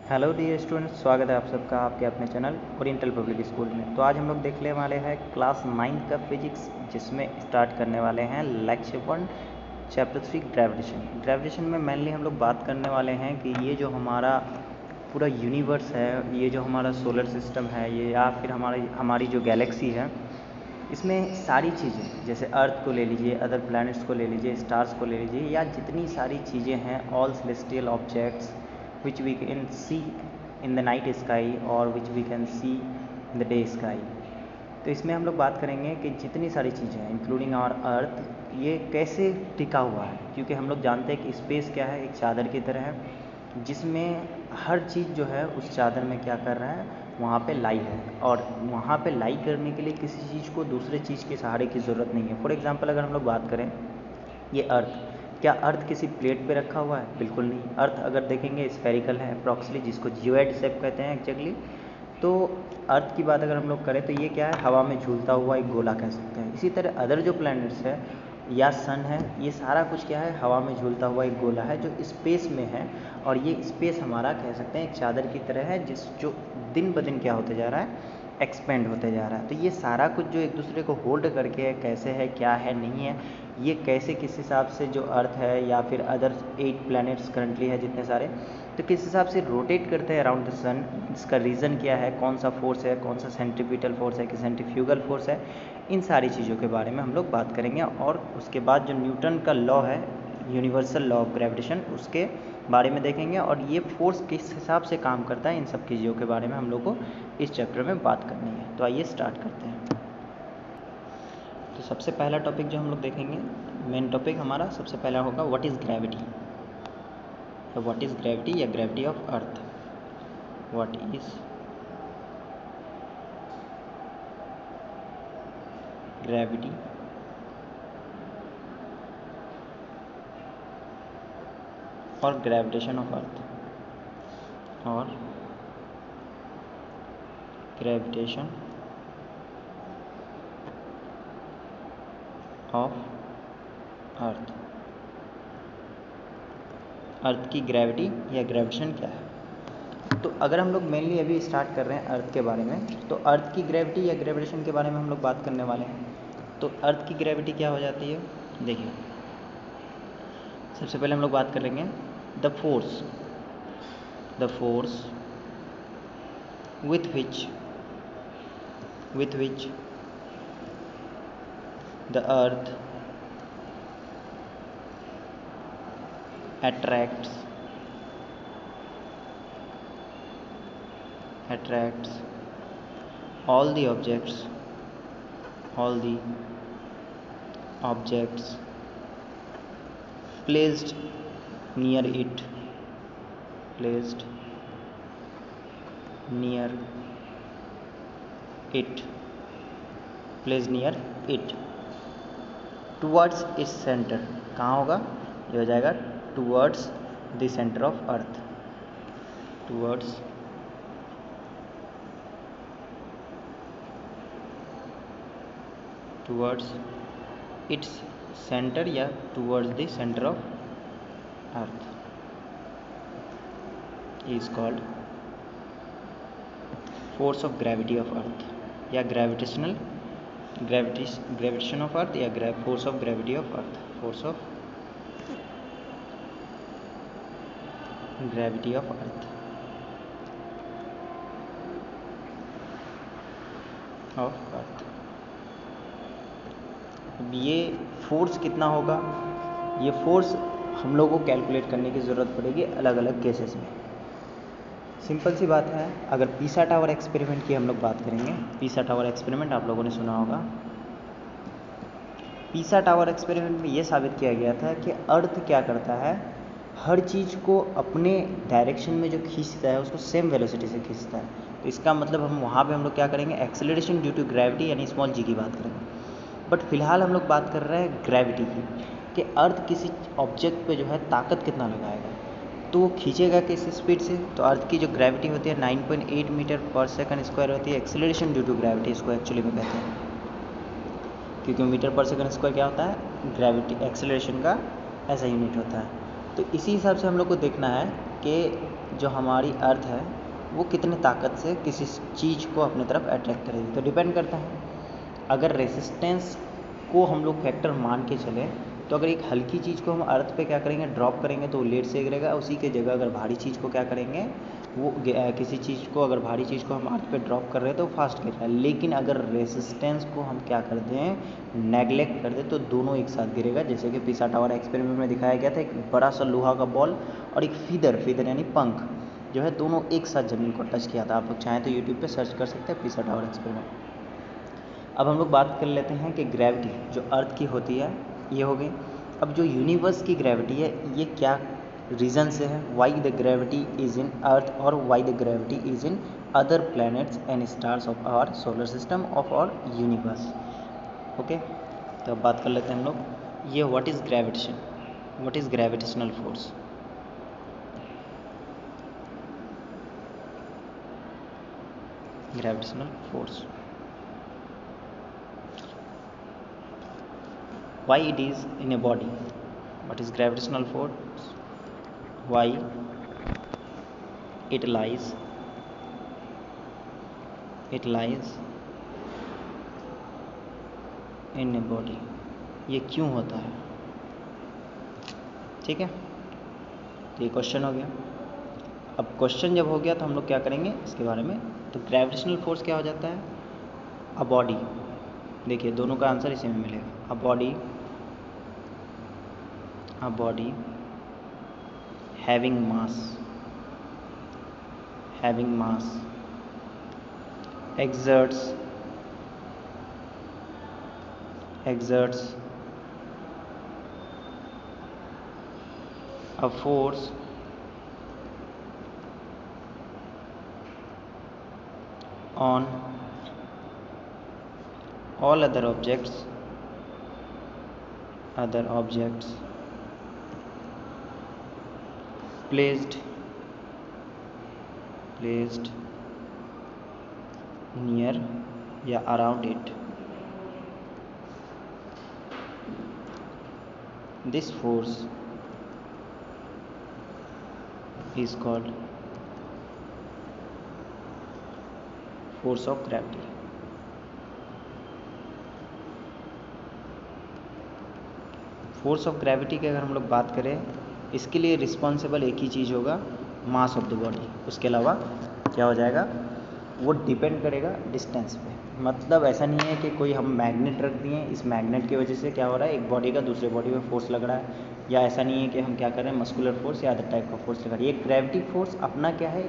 Hello dear students, स्वागत है आप सबका आपके अपने चैनल ओरिएंटल पब्लिक स्कूल में। तो आज हम लोग देखने वाले हैं क्लास 9 का फिजिक्स, जिसमें स्टार्ट करने वाले हैं लेक्चर 1 चैप्टर 3 ग्रेविटेशन में मेनली हम लोग बात करने वाले हैं कि ये जो हमारा पूरा यूनिवर्स है, ये जो हमारा सोलर सिस्टम है, ये या फिर हमारी जो गैलेक्सी है, इसमें सारी चीज़ें जैसे अर्थ को ले लीजिए, अदर प्लैनेट्स को ले लीजिए, स्टार्स को ले लीजिए, या जितनी सारी चीज़ें हैं, all celestial objects which we can see in the night sky or which we can see in the day sky। तो इसमें हम लोग बात करेंगे कि जितनी सारी चीज़ें हैं इंक्लूडिंग आवर अर्थ, ये कैसे टिका हुआ है, क्योंकि हम लोग जानते हैं कि स्पेस क्या है, एक चादर की तरह है जिसमें हर चीज़ जो है उस चादर में क्या कर रहा है, वहाँ पे लाई है, और वहाँ पे लाई करने के लिए किसी चीज़ को दूसरे चीज़ के सहारे की ज़रूरत नहीं है। फॉर एग्ज़ाम्पल अगर हम लोग बात करें, ये अर्थ, क्या अर्थ किसी प्लेट पे रखा हुआ है? बिल्कुल नहीं। अर्थ अगर देखेंगे स्फेरिकल है अप्रॉक्सली, जिसको जियोइड शेप कहते हैं एक्जैक्टली। तो अर्थ की बात अगर हम लोग करें तो ये क्या है, हवा में झूलता हुआ एक गोला कह सकते हैं। इसी तरह अदर जो प्लैनेट्स है या सन है, ये सारा कुछ क्या है, हवा में झूलता हुआ एक गोला है जो स्पेस में है, और ये स्पेस हमारा कह सकते हैं एक चादर की तरह है जो दिन ब दिन क्या होते जा रहा है, एक्सपेंड होते जा रहा है। तो ये सारा कुछ जो एक दूसरे को होल्ड करके है, कैसे है, क्या है, नहीं है, ये कैसे किस हिसाब से जो अर्थ है या फिर अदर 8 प्लैनेट्स करंटली है जितने सारे, तो किस हिसाब से रोटेट करते हैं अराउंड द सन, इसका रीज़न क्या है, कौन सा फोर्स है, कौन सा सेंट्रीपिटल फोर्स है कि सेंट्रीफ्यूगल फोर्स है, इन सारी चीज़ों के बारे में हम लोग बात करेंगे। और उसके बाद जो न्यूटन का लॉ है, यूनिवर्सल लॉ ऑफ ग्रेविटेशन, उसके बारे में देखेंगे, और ये फोर्स किस हिसाब से काम करता है, इन सब चीज़ों के बारे में हम लोग को इस चैप्टर में बात करनी है। तो आइए स्टार्ट करते हैं। तो सबसे पहला टॉपिक जो हम लोग देखेंगे, मेन टॉपिक हमारा सबसे पहला होगा व्हाट इज़ ग्रेविटी। तो व्हाट इज़ ग्रेविटी या gravity of earth. What is gravity और ग्रेविटेशन ऑफ अर्थ, और ग्रेविटेशन ऑफ अर्थ। अर्थ की ग्रेविटी या ग्रेविटेशन क्या है। तो अगर हम लोग मेनली अभी स्टार्ट कर रहे हैं अर्थ के बारे में, तो अर्थ की ग्रेविटी या ग्रेविटेशन के बारे में हम लोग बात करने वाले हैं। तो अर्थ की ग्रेविटी क्या हो जाती है, देखिए सबसे पहले हम लोग बात करेंगे the force with which the earth attracts all the objects placed near it towards इस सेंटर। कहाँ होगा, ये हो जाएगा towards the centre of Earth, towards its centre या towards the centre of Earth is called force of gravity of Earth, या gravitation of Earth, या force of gravity of Earth, force of gravity of Earth अब ये force कितना होगा, ये force हम लोगों को कैलकुलेट करने की ज़रूरत पड़ेगी अलग अलग केसेस में। सिंपल सी बात है, अगर पीसा टावर एक्सपेरिमेंट की हम लोग बात करेंगे, पीसा टावर एक्सपेरिमेंट आप लोगों ने सुना होगा। पीसा टावर एक्सपेरिमेंट में ये साबित किया गया था कि अर्थ क्या करता है, हर चीज़ को अपने डायरेक्शन में जो खींचता है उसको सेम वेलोसिटी से खींचता है। तो इसका मतलब हम वहाँ पे हम लोग क्या करेंगे, एक्सेलरेशन ड्यू टू ग्रेविटी यानी स्मॉल जी की बात करेंगे। बट फिलहाल हम लोग बात कर रहे हैं ग्रेविटी की, कि अर्थ किसी ऑब्जेक्ट पे जो है ताकत कितना लगाएगा, तो वो खींचेगा किस स्पीड से। तो अर्थ की जो ग्रेविटी होती है 9.8 मीटर पर सेकंड स्क्वायर होती है। एक्सेलरेशन ड्यू टू ग्रेविटी इसको एक्चुअली में कहते हैं, क्योंकि मीटर पर सेकंड स्क्वायर क्या होता है, ग्रेविटी एक्सेलरेशन का ऐसा यूनिट होता है। तो इसी हिसाब से हम लोग को देखना है कि जो हमारी अर्थ है वो कितने ताकत से किसी चीज़ को अपनी तरफ अट्रैक्ट करेगी, तो डिपेंड करता है। अगर रेसिस्टेंस को हम लोग फैक्टर मान के चलें तो अगर एक हल्की चीज़ को हम अर्थ पे क्या करेंगे, ड्रॉप करेंगे तो वो लेट से गिरेगा। उसी के जगह अगर भारी चीज़ को क्या करेंगे, वो किसी चीज़ को, अगर भारी चीज़ को हम अर्थ पे ड्रॉप कर रहे हैं तो फास्ट गिर रहा है। लेकिन अगर रेसिस्टेंस को हम क्या कर दें, नेगलेक्ट कर दें, तो दोनों एक साथ गिरेगा। जैसे कि पिसा टावर एक्सपेरिमेंट में दिखाया गया था, एक बड़ा सा लोहा का बॉल और एक फीदर यानी पंख जो है, दोनों एक साथ ज़मीन को टच किया था। आप लोग चाहें तो यूट्यूब पे सर्च कर सकते हैं पिसा टावर एक्सपेरिमेंट। अब हम लोग बात कर लेते हैं कि ग्रेविटी जो अर्थ की होती है, ये हो गई। अब जो यूनिवर्स की ग्रेविटी है, ये क्या रीज़न से है, why the gravity is in Earth और why the gravity is in other planets and stars of our solar system of our universe. Okay, तो अब बात कर लेते हैं हम लोग, ये what is gravitation, what is gravitational force. Gravitational force, why it is in a body, what is gravitational force, why it lies in a body, ये क्यों होता है। ठीक है, तो ये क्वेश्चन हो गया। अब क्वेश्चन जब हो गया तो हम लोग क्या करेंगे इसके बारे में, तो ग्रेविटेशनल फोर्स क्या हो जाता है, अ बॉडी, देखिए दोनों का आंसर इसी में मिलेगा, a body having mass exerts a force on all other objects placed near या around it. This force is called force of gravity. Force of gravity की अगर हम लोग बात करें, इसके लिए रिस्पॉन्सिबल एक ही चीज़ होगा, मास ऑफ द बॉडी। उसके अलावा क्या हो जाएगा, वो डिपेंड करेगा डिस्टेंस पे। मतलब ऐसा नहीं है कि कोई हम मैग्नेट रख दिए, इस मैग्नेट की वजह से क्या हो रहा है, एक बॉडी का दूसरे बॉडी में फोर्स लग रहा है, या ऐसा नहीं है कि हम क्या कर रहे हैं, मस्कुलर फोर्स या अदर टाइप का फोर्स लगा रही है। ये ग्रेविटी फोर्स अपना क्या है,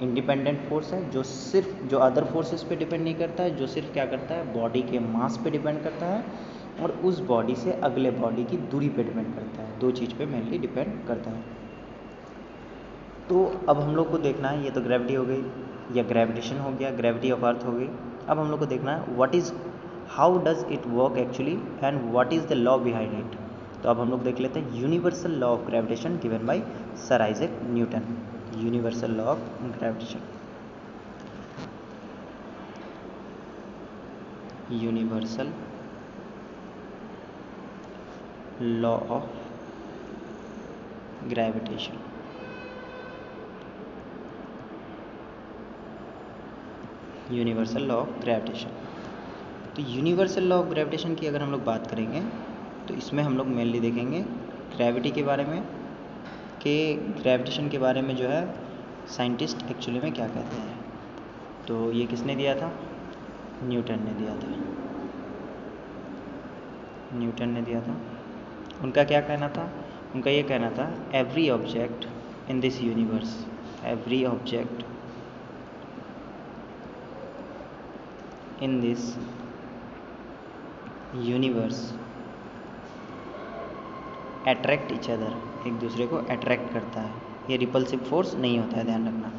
इंडिपेंडेंट फोर्स है, जो सिर्फ जो अदर फोर्सेस पे डिपेंड नहीं करता है, जो सिर्फ क्या करता है, बॉडी के मास पे डिपेंड करता है और उस बॉडी से अगले बॉडी की दूरी पे डिपेंड करता है। दो चीज़ पे मेनली डिपेंड करता है। तो अब हम लोग को देखना है, ये तो ग्रेविटी हो गई या ग्रेविटेशन हो गया, ग्रेविटी ऑफ अर्थ हो गई। अब हम लोग को देखना है what is, how does it work actually and what is the law behind it. तो अब हम लोग देख लेते हैं universal law of gravitation given by sir Isaac Newton. Universal law of gravitation, universal law of gravitation. Universal law of gravitation, तो universal law of gravitation की अगर हम लोग बात करेंगे तो इसमें हम लोग मेनली देखेंगे ग्रेविटी के बारे में, कि ग्रेविटेशन के बारे में जो है साइंटिस्ट एक्चुअली में क्या कहते हैं। तो ये किसने दिया था, न्यूटन ने दिया था, न्यूटन ने दिया था। उनका क्या कहना था, उनका ये कहना था, every object in this universe, every object in this universe attract each other, एक दूसरे को अट्रैक्ट करता है। ये रिपल्सिव फोर्स नहीं होता है, ध्यान रखना।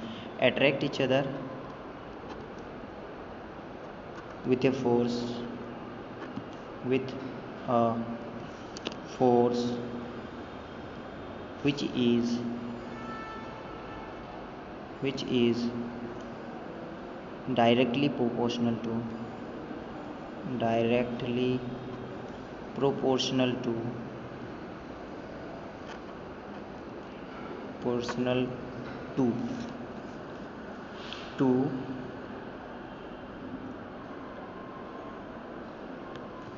Attract each other with a force which is directly proportional to to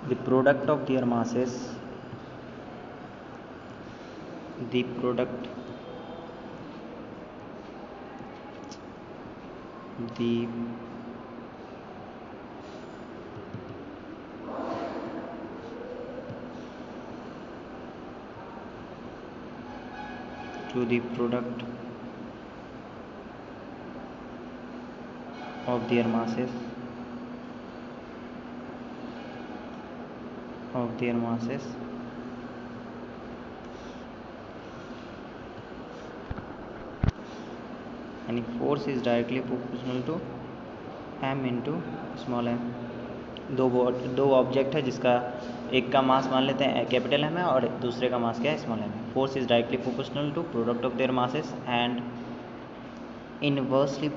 the product of their masses, the product the to the product of their masses and force is directly proportional to m into small m। दो object है जिसका एक का मास मान लेते हैं capital M है और दूसरे का मास क्या है, स्मॉल एम है। Force is directly proportional to product of their masses and inversely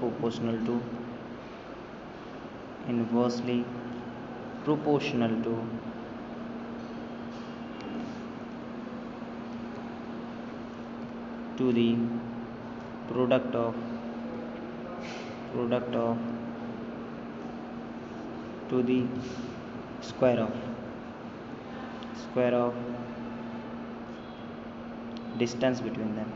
proportional to to the product of to the square of distance between them,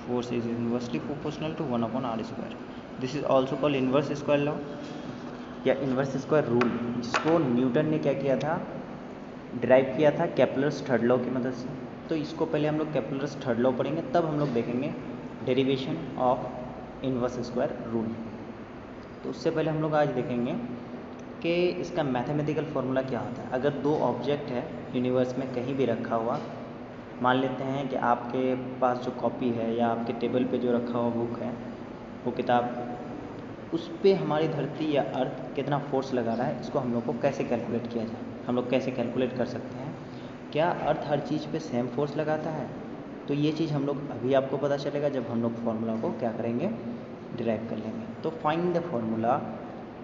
force is inversely proportional to 1 upon r square। This is also called inverse square law या inverse square rule, जिसको Newton ने क्या किया था, drive किया था Kepler's third law की मदद से। तो इसको पहले हम लोग केपलर्स थर्ड लॉ पढ़ेंगे, तब हम लोग देखेंगे derivation of inverse square rule. तो उससे पहले हम लोग आज देखेंगे कि इसका मैथमेटिकल फार्मूला क्या होता है। अगर दो ऑब्जेक्ट है यूनिवर्स में कहीं भी रखा हुआ, मान लेते हैं कि आपके पास जो कॉपी है या आपके टेबल पे जो रखा हुआ बुक है, वो किताब, उस पर हमारी धरती या अर्थ कितना फोर्स लगा रहा है, इसको हम लोग को कैसे कैलकुलेट किया जाए, हम लोग कैसे कैलकुलेट कर सकते हैं। क्या अर्थ हर चीज़ पे सेम फोर्स लगाता है? तो ये चीज़ हम लोग अभी आपको पता चलेगा जब हम लोग फार्मूला को क्या करेंगे, डिराइव कर लेंगे। तो find the formula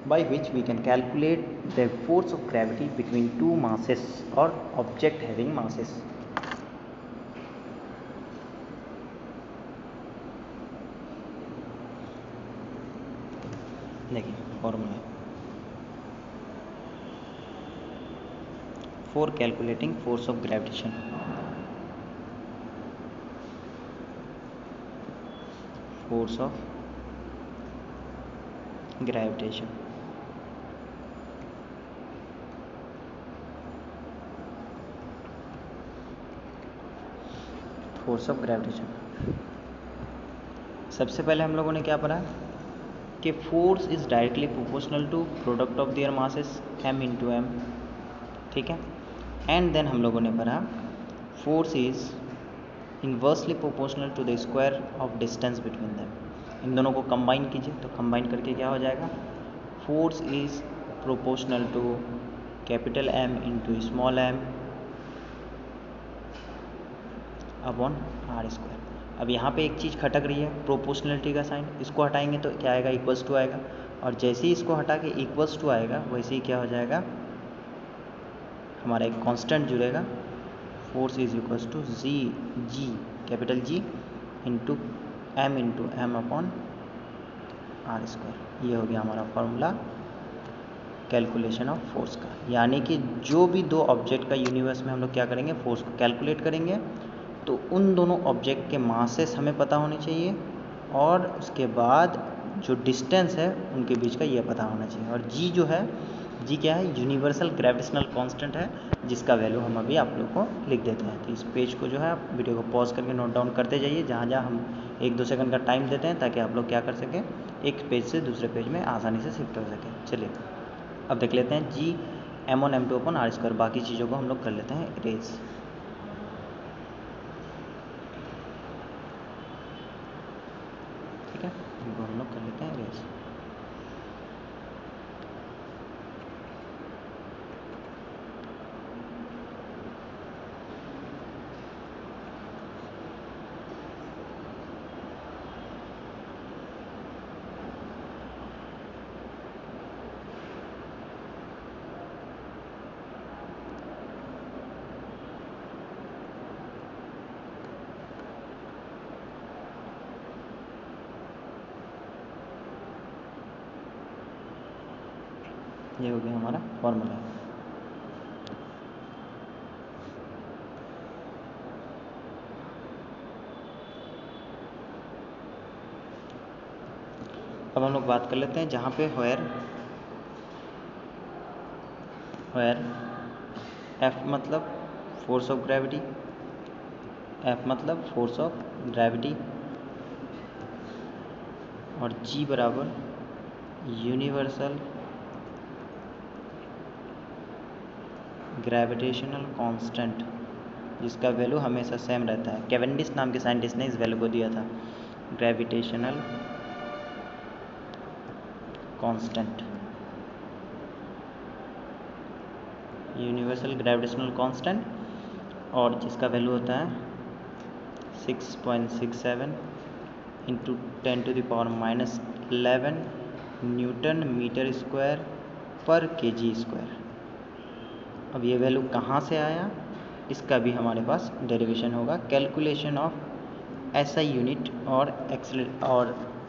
by which we can calculate the force of gravity between two masses और ऑब्जेक्ट हैविंग मासेस। देखिए formula for calculating force of gravitation. Force of gravitation, force of gravitation. सबसे पहले हम लोगों ने क्या पढ़ा कि force is directly proportional to product of their masses m into M, ठीक है। एंड देन हम लोगों ने पढ़ा force is inversely proportional to the square of distance between them. इन दोनों को कंबाइन कीजिए तो कंबाइन करके क्या हो जाएगा, force is proportional to capital M into small m upon R square. अब यहाँ पे एक चीज़ खटक रही है, प्रोपोर्शनलिटी का साइन, इसको हटाएंगे तो क्या आएगा, इक्वल्स टू आएगा। और जैसे ही इसको हटा के इक्वल्स टू आएगा, वैसे ही क्या हो जाएगा, हमारा एक कांस्टेंट जुड़ेगा, force is equals to G capital G into M upon R square. ये हो गया हमारा फॉर्मूला कैलकुलेशन ऑफ फोर्स का। यानी कि जो भी दो ऑब्जेक्ट का यूनिवर्स में हम लोग क्या करेंगे, फोर्स को कैलकुलेट करेंगे, तो उन दोनों ऑब्जेक्ट के मासेस हमें पता होने चाहिए और उसके बाद जो डिस्टेंस है उनके बीच का ये पता होना चाहिए। और जी जो है, जी क्या है, यूनिवर्सल ग्रेविटेशनल कांस्टेंट है, जिसका वैल्यू हम अभी आप लोग को लिख देते हैं। तो इस पेज को जो है आप वीडियो को पॉज करके नोट डाउन करते जाइए, जहाँ जहाँ हम 1-2 सेकंड का टाइम देते हैं, ताकि आप लोग क्या कर सकें, एक पेज से दूसरे पेज में आसानी से शिफ्ट हो सकें। चलिए अब देख लेते हैं जी m1 m2 upon R square. बाकी चीज़ों को हम लोग कर लेते हैं इरेज। ठीक है, इनको हम लोग कर लेते हैं इरेज। ये हो गया हमारा फॉर्मूला। अब हम लोग बात कर लेते हैं जहाँ पे वेयर एफ मतलब फोर्स ऑफ ग्रेविटी, एफ मतलब फोर्स ऑफ ग्रेविटी और जी बराबर यूनिवर्सल ग्रेविटेशनल कांस्टेंट, जिसका वैल्यू हमेशा सेम रहता है। कैवेंडिश नाम के साइंटिस्ट ने इस वैल्यू को दिया था, gravitational constant, universal gravitational constant, और जिसका वैल्यू होता है 6.67 इंटू 10⁻⁻11 न्यूटन मीटर स्क्वायर पर केजी स्क्वायर। अब ये वैल्यू कहाँ से आया, इसका भी हमारे पास डेरिवेशन होगा, कैलकुलेशन ऑफ एसआई यूनिट और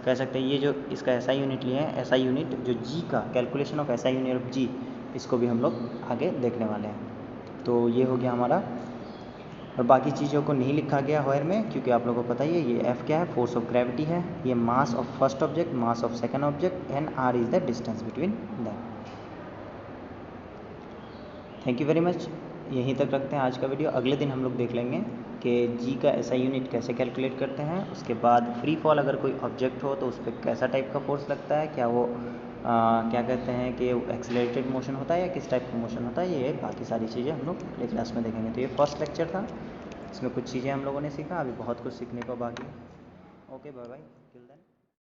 कह सकते हैं ये जो इसका एसआई यूनिट लिए हैं, एसआई यूनिट जो जी का calculation of SI unit of G, इसको भी हम लोग आगे देखने वाले हैं। तो ये हो गया हमारा, और बाकी चीज़ों को नहीं लिखा गया वेयर में, क्योंकि आप लोगों को पता ही है ये एफ क्या है, फोर्स ऑफ ग्रेविटी है, ये mass of first object, mass of second object, and R is the distance between them. Thank you very much. यहीं तक रखते हैं आज का वीडियो। अगले दिन हम लोग देख लेंगे कि जी का एसआई यूनिट कैसे कैलकुलेट करते हैं, उसके बाद फ्री फॉल अगर कोई ऑब्जेक्ट हो तो उस पर कैसा टाइप का फोर्स लगता है, क्या वो क्या कहते हैं कि एक्सेलरेटेड मोशन होता है या किस टाइप का मोशन होता है, ये बाकी सारी चीज़ें हम लोग अगले क्लास में देखेंगे। तो ये फर्स्ट लेक्चर था, इसमें कुछ चीज़ें हम लोगों ने सीखा, अभी बहुत कुछ सीखने को बाकी है। Okay, bye bye.